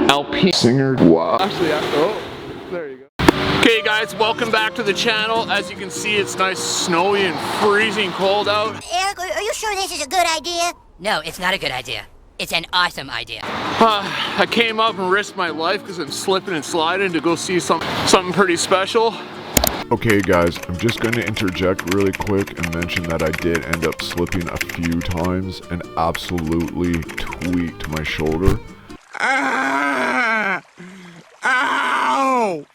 Alpina Singer. Wow. Actually, oh, there you go. Okay guys, welcome back to the channel. As you can see, it's nice snowy and freezing cold out. Eric, are you sure this is a good idea? No, it's not a good idea. It's an awesome idea. I came up and risked my life because I'm slipping and sliding to go see something pretty special. Okay guys, I'm just going to interject really quick and mention that I did end up slipping a few times and absolutely tweaked my shoulder. Ah! Ow!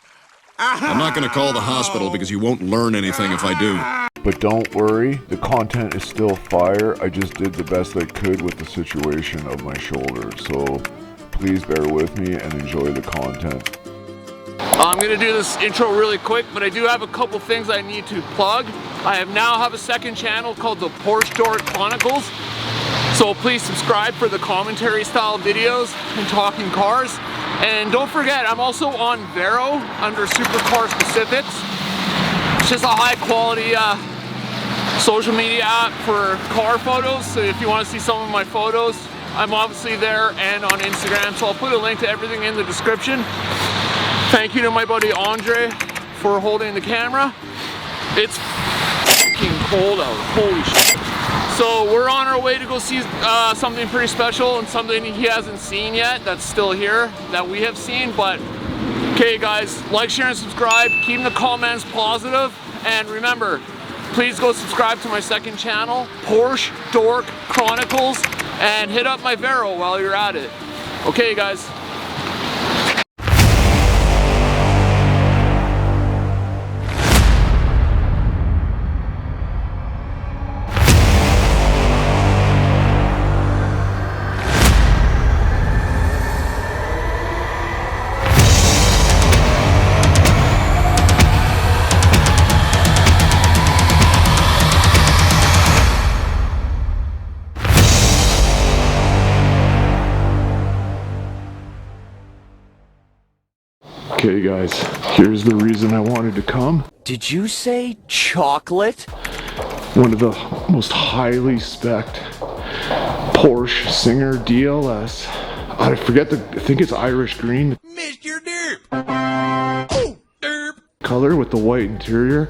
I'm not going to call the hospital because you won't learn anything if I do. But don't worry, the content is still fire. I just did the best I could with the situation of my shoulder. So please bear with me and enjoy the content. I'm going to do this intro really quick, but I do have a couple things I need to plug. I now have a second channel called the Porsche DORK Chronicles. So please subscribe for the commentary style videos and talking cars. And don't forget, I'm also on VERO under supercarspecifics. It's just a high quality social media app for car photos. So if you want to see some of my photos, I'm obviously there and on Instagram. So I'll put a link to everything in the description. Thank you to my buddy Andre for holding the camera. It's fucking cold out, holy shit. So we're on our way to go see something pretty special and something he hasn't seen yet that's still here that we have seen. But okay guys, like, share, and subscribe. Keep the comments positive. And remember, please go subscribe to my second channel, Porsche DORK Chronicles, and hit up my VERO while you're at it. Okay guys. Okay guys, here's the reason I wanted to come. Did you say chocolate? One of the most highly spec'd Porsche Singer DLS. I think it's Irish green. Mr. Derp! Oh, derp! Color with the white interior.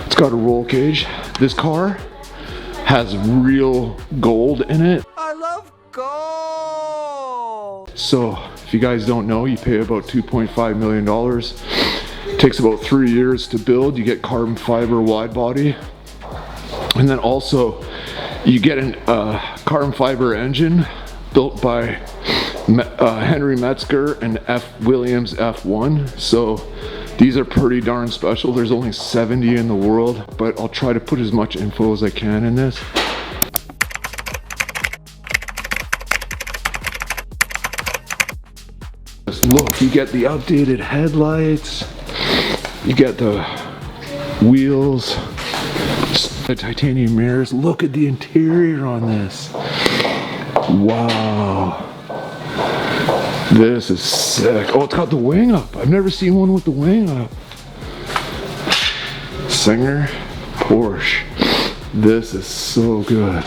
It's got a roll cage. This car has real gold in it. I love gold! So, if you guys don't know, you pay about $2.5 million. Takes about 3 years to build. You get carbon fiber wide body. And then also, you get a carbon fiber engine built by Henry Metzger and F. Williams F1. So, these are pretty darn special. There's only 70 in the world, but I'll try to put as much info as I can in this. Look, you get the updated headlights, you get the wheels, the titanium mirrors. Look at the interior on this. Wow. This is sick. Oh, it's got the wing up. I've never seen one with the wing up. Singer Porsche. This is so good.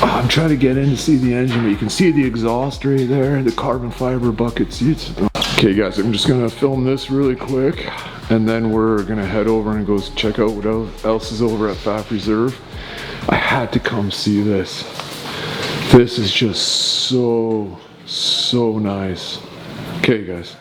I'm trying to get in to see the engine, but you can see the exhaust right there, the carbon fiber bucket seats. Okay guys, I'm just gonna film this really quick, and then we're gonna head over and go check out what else is over at Pfaff Reserve. I had to come see this. This is just so nice. Okay guys.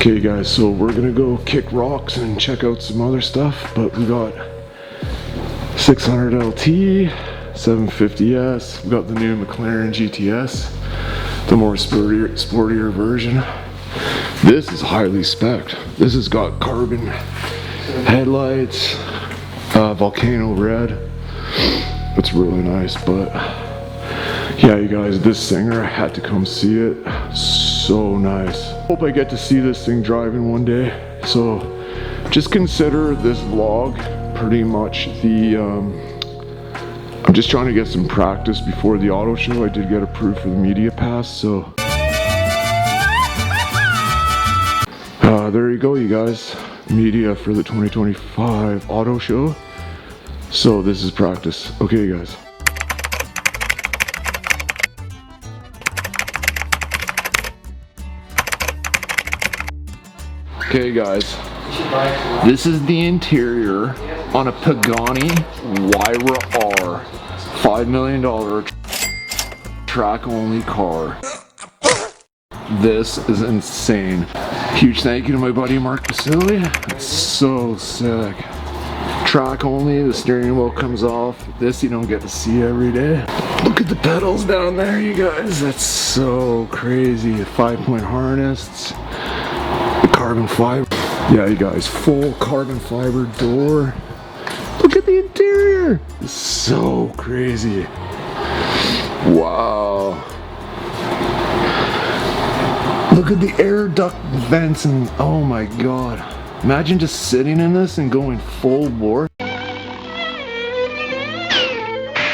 Okay guys, so we're gonna go kick rocks and check out some other stuff, but we got 600 LT, 750S, we got the new McLaren GTS, the more sportier version. This is highly spec'd. This has got carbon headlights, volcano red. It's really nice, but yeah, you guys, this Singer, I had to come see it. So nice. Hope I get to see this thing driving one day. So just consider this vlog pretty much the, I'm just trying to get some practice before the auto show. I did get approved for the media pass, so. There you go, you guys. Media for the 2025 auto show. So this is practice. Okay, guys. Okay, guys. This is the interior on a Pagani Huayra R. $5 million track-only car. This is insane. Huge thank you to my buddy Mark Basili. It's so sick. Track only, the steering wheel comes off. This you don't get to see every day. Look at the pedals down there, you guys. That's so crazy. The 5-point harness, the carbon fiber. Yeah, you guys, full carbon fiber door. Look at the interior. It's so crazy. Wow. Look at the air duct vents and oh my god. Imagine just sitting in this and going full bore. I'm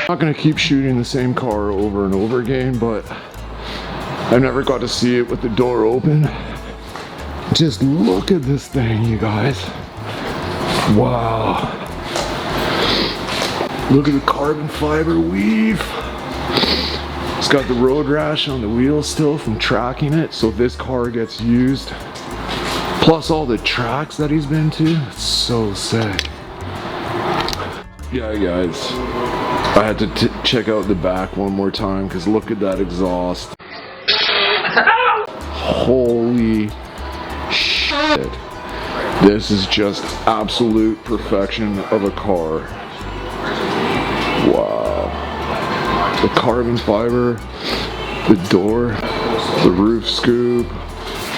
not gonna keep shooting the same car over and over again, but I never got to see it with the door open. Just look at this thing, you guys. Wow. Look at the carbon fiber weave. It's got the road rash on the wheels still from tracking it, so this car gets used. Plus all the tracks that he's been to. It's so sick. Yeah, guys. I had to check out the back one more time because look at that exhaust. Holy shit. This is just absolute perfection of a car. Wow. The carbon fiber, the door, the roof scoop,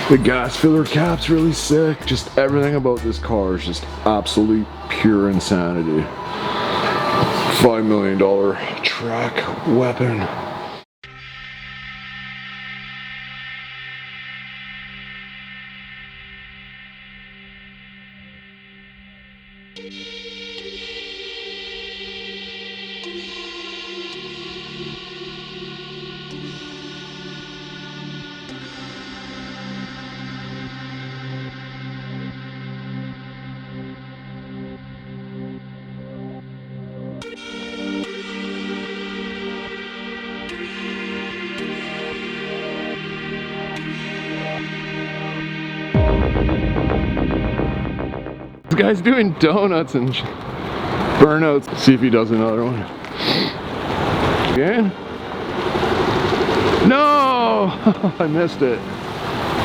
the gas filler cap's really sick. Just everything about this car is just absolute pure insanity. $5 million track weapon. This guy's doing donuts and burnouts. See if he does another one. Again? No! I missed it.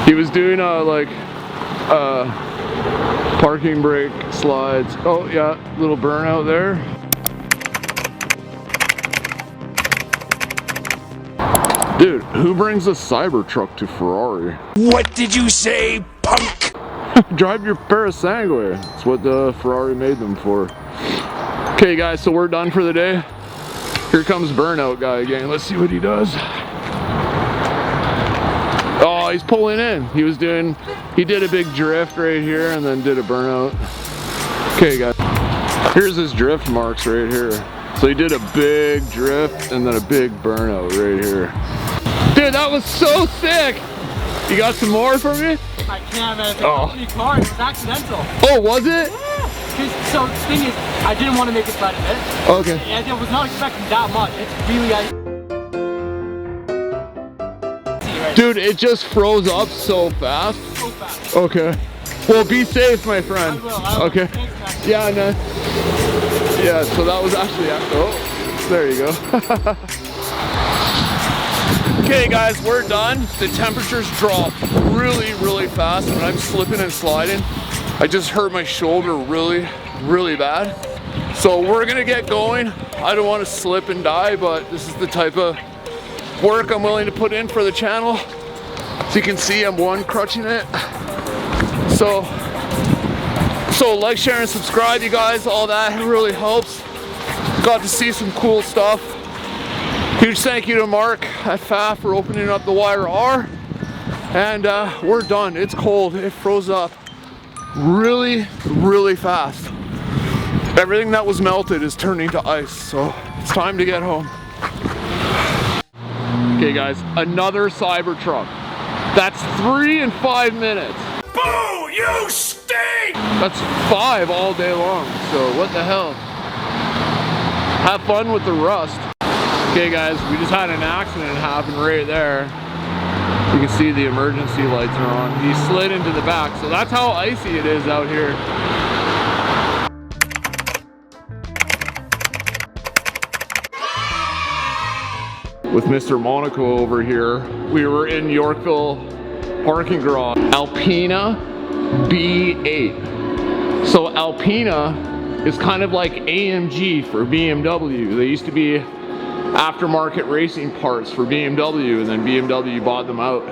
He was doing parking brake slides. Oh yeah, little burnout there. Dude, who brings a Cybertruck to Ferrari? What did you say, punk? Drive your Parasangue. That's what the Ferrari made them for. Okay guys, so we're done for the day. Here comes Burnout Guy again. Let's see what he does. Oh, he's pulling in. He did a big drift right here and then did a burnout. Okay guys, here's his drift marks right here. So he did a big drift and then a big burnout right here. Dude, that was so sick. You got some more for me? I can't, man. It's a car. It was accidental. Oh, was it? Yeah. So the thing is, I didn't want to make it side of it. Okay. And I was not expecting that much. It's really Dude, it just froze up so fast. so fast. Okay. Well, be safe, my friend. I will. Okay. Thanks, man. Yeah, no. Yeah, so that was actually, oh, there you go. Okay guys, we're done. The temperatures dropped really, really fast and I'm slipping and sliding. I just hurt my shoulder really, really bad. So we're gonna get going. I don't want to slip and die, but this is the type of work I'm willing to put in for the channel. So you can see I'm one crutching it. So like, share, and subscribe, you guys. All that really helps. Got to see some cool stuff. Huge thank you to Mark at Pfaff for opening up the Huayra R. And we're done. It's cold. It froze up. really, really fast. Everything that was melted is turning to ice, so it's time to get home. Okay guys, another Cybertruck. That's 3 in 5 minutes. Boo! You stink! That's 5 all day long, so what the hell? Have fun with the rust. Okay guys, we just had an accident happen right there. You can see the emergency lights are on. He slid into the back, so that's how icy it is out here. With Mr. Monaco over here, we were in Yorkville parking garage. Alpina B8. So Alpina is kind of like AMG for BMW. They used to be aftermarket racing parts for BMW, and then BMW bought them out.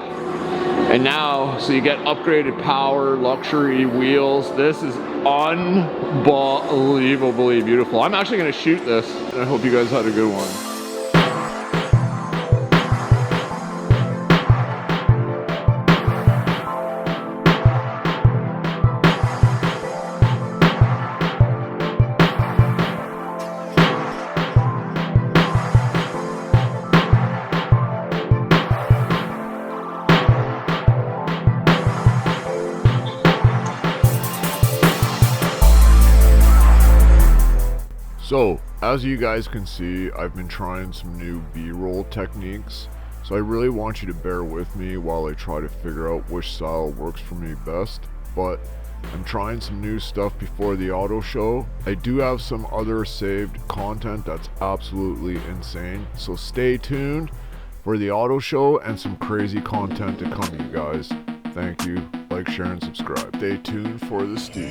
And now, so you get upgraded power, luxury wheels. This is unbelievably beautiful. I'm actually gonna shoot this, and I hope you guys had a good one. So, as you guys can see, I've been trying some new B-roll techniques, so I really want you to bear with me while I try to figure out which style works for me best. But I'm trying some new stuff before the auto show. I do have some other saved content that's absolutely insane, so stay tuned for the auto show and some crazy content to come, you guys. Thank you. Like, share, and subscribe. Stay tuned for the steeds.